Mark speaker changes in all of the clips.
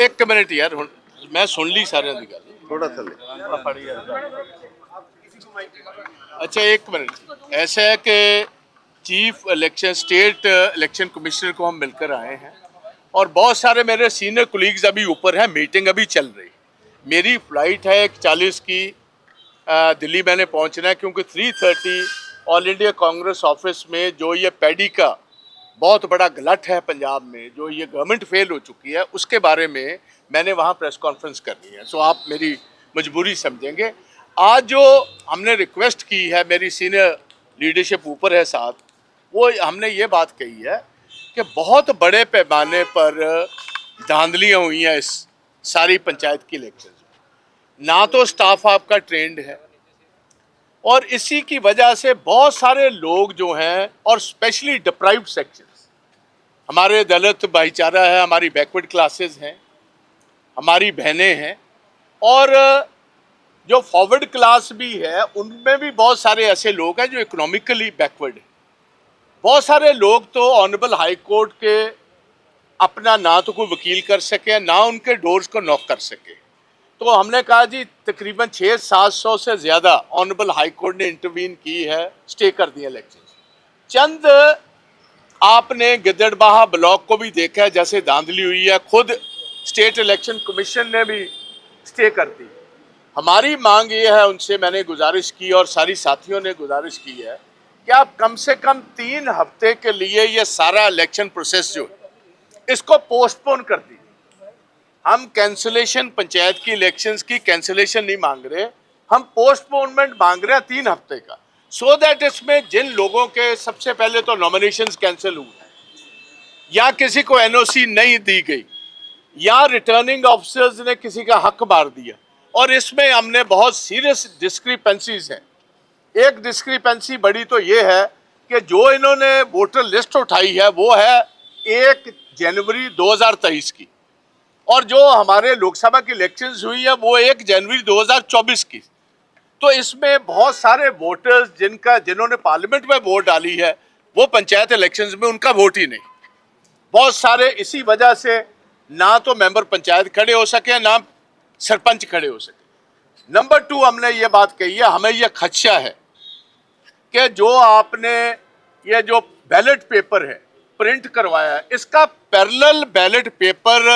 Speaker 1: एक मिनट यार हुण मैं सुन ली सारिਆਂ ਦੀ ਗੱਲ
Speaker 2: थोड़ा थले
Speaker 1: अच्छा एक मिनट ऐसा है कि chief election state election commissioner को हम मिलकर आए हैं और बहुत सारे मेरे सीनियर कोलीग्स अभी ऊपर हैं, मीटिंग अभी चल रही। मेरी फ्लाइट है 1:40 की, दिल्ली मैंने पहुंचना है क्योंकि 3:30 ऑल इंडिया कांग्रेस ऑफिस में जो ये पैडी का बहुत बड़ा गलत है पंजाब में, जो ये गवर्नमेंट फेल हो चुकी है, उसके बारे में मैंने वहाँ प्रेस कॉन्फ्रेंस करनी है। सो आप मेरी मजबूरी समझेंगे। आज जो हमने रिक्वेस्ट की है, मेरी सीनियर लीडरशिप ऊपर है साथ, वो हमने ये बात कही है कि बहुत बड़े पैमाने पर धांधलियाँ हुई हैं इस सारी पंचायत की इलेक्शन में। ना तो स्टाफ आपका ट्रेंड है और इसी की वजह से बहुत सारे लोग जो हैं, और स्पेशली डिप्राइव्ड सेक्शंस, हमारे दलित भाईचारा है, हमारी बैकवर्ड क्लासेस हैं, हमारी बहनें हैं, और जो फॉरवर्ड क्लास भी है उनमें भी बहुत सारे ऐसे लोग हैं जो इकोनॉमिकली बैकवर्ड हैं। बहुत सारे लोग तो ऑनरेबल हाई कोर्ट के अपना ना तो कोई वकील कर सके, ना उनके डोर्स को नॉक कर सके। तो हमने कहा जी तकरीबन 600-700 से ज़्यादा ऑनरेबल हाई कोर्ट ने इंटरवीन की है, स्टे कर दिए इलेक्शन। चंद आपने गिद्दड़बाहा ब्लॉक को भी देखा है जैसे धांधली हुई है, खुद स्टेट इलेक्शन कमीशन ने भी स्टे कर दी। हमारी मांग ये है, उनसे मैंने गुजारिश की और सारी साथियों ने गुजारिश की है कि आप कम से कम 3 हफ्ते के लिए ये सारा इलेक्शन प्रोसेस जो इसको पोस्टपोन कर दी। हम कैंसिलेशन, पंचायत की इलेक्शंस की कैंसिलेशन नहीं मांग रहे, हम पोस्टपोनमेंट मांग रहे हैं 3 हफ्ते का, सो दैट इसमें जिन लोगों के सबसे पहले तो नॉमिनेशंस कैंसिल हुए या किसी को एनओसी नहीं दी गई या रिटर्निंग ऑफिसर्स ने किसी का हक मार दिया, और इसमें हमने बहुत सीरियस डिस्क्रिपेंसीज हैं। एक डिस्क्रिपेंसी बड़ी तो ये है कि जो इन्होंने वोटर लिस्ट उठाई है वो है 1 जनवरी 2023 की, और जो हमारे लोकसभा की इलेक्शंस हुई है वो 1 जनवरी 2024 की। तो इसमें बहुत सारे वोटर्स जिन्होंने पार्लियामेंट में वोट डाली है वो पंचायत इलेक्शंस में उनका वोट ही नहीं। बहुत सारे इसी वजह से ना तो मेंबर पंचायत खड़े हो सके, ना सरपंच खड़े हो सके। नंबर 2, हमने ये बात कही है, हमें ये खदशा है कि जो आपने ये जो बैलेट पेपर है प्रिंट करवाया है, इसका पैरेलल बैलेट पेपर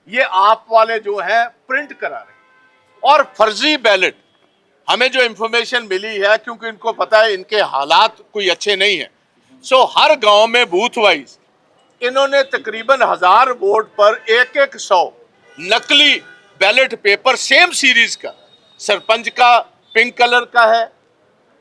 Speaker 1: ये आप वाले जो है प्रिंट करा रहे, और फर्जी बैलेट। हमें जो इंफॉर्मेशन मिली है, क्योंकि इनको पता है इनके हालात कोई अच्छे नहीं है, सो हर गांव में बूथ वाइज इन्होंने तकरीबन 1000 वोट पर 100 नकली बैलेट पेपर सेम सीरीज का, सरपंच का पिंक कलर का है,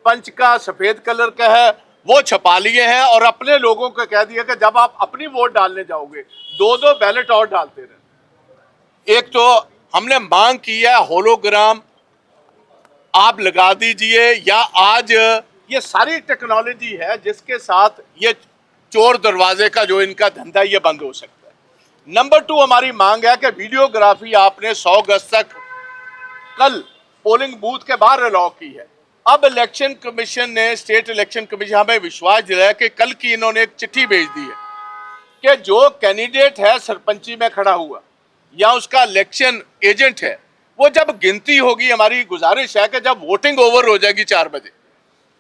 Speaker 1: पंच का सफेद कलर का है, वो छपा लिए हैं और अपने लोगों को कह दिया कि जब आप अपनी वोट डालने जाओगे 2-2 बैलेट और डालते रहे। एक तो हमने मांग की है होलोग्राम आप लगा दीजिए, या आज ये सारी टेक्नोलॉजी है जिसके साथ ये चोर दरवाजे का जो इनका धंधा ये बंद हो सकता है। नंबर 2, हमारी मांग है कि वीडियोग्राफी आपने 100 अगस्त तक कल पोलिंग बूथ के बाहर अलाउ की है। अब इलेक्शन कमीशन ने, स्टेट इलेक्शन कमीशन हमें विश्वास दिलाया कि कल की इन्होंने एक चिट्ठी भेज दी है कि जो कैंडिडेट है सरपंची में खड़ा हुआ या उसका इलेक्शन एजेंट है, वो जब गिनती होगी, हमारी गुजारिश है कि जब वोटिंग ओवर हो जाएगी 4 बजे,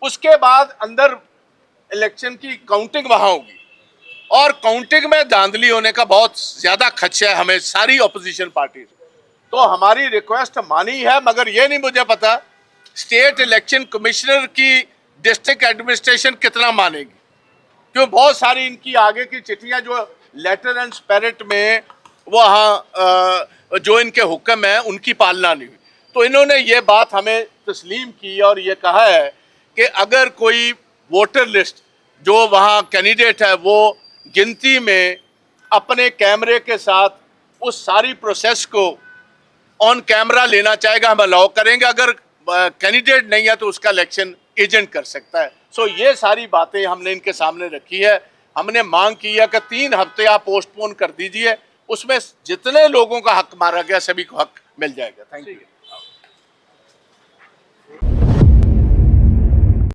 Speaker 1: उसके बाद अंदर इलेक्शन की काउंटिंग वहां होगी, और काउंटिंग में धांधली होने का बहुत ज्यादा खदशा है हमें सारी ऑपोजिशन पार्टी। तो हमारी रिक्वेस्ट मानी है, मगर ये नहीं मुझे पता स्टेट इलेक्शन कमिश्नर की डिस्ट्रिक्ट एडमिनिस्ट्रेशन कितना मानेगी, क्यों बहुत सारी इनकी आगे की चिट्ठियां जो लेटर एंड स्पिरिट में वहाँ जो इनके हुक्म है उनकी पालना नहीं हुई। तो इन्होंने ये बात हमें तस्लीम की और ये कहा है कि अगर कोई वोटर लिस्ट जो वहाँ कैंडिडेट है वो गिनती में अपने कैमरे के साथ उस सारी प्रोसेस को ऑन कैमरा लेना चाहेगा, हम अलाउ करेंगे। अगर कैंडिडेट नहीं है तो उसका इलेक्शन एजेंट कर सकता है। सो ये सारी बातें हमने इनके सामने रखी है। हमने मांग की है कि 3 हफ्ते आप पोस्टपोन कर दीजिए, उसमें जितने लोगों का हक मारा गया सभी को हक मिल जाएगा। Thank you.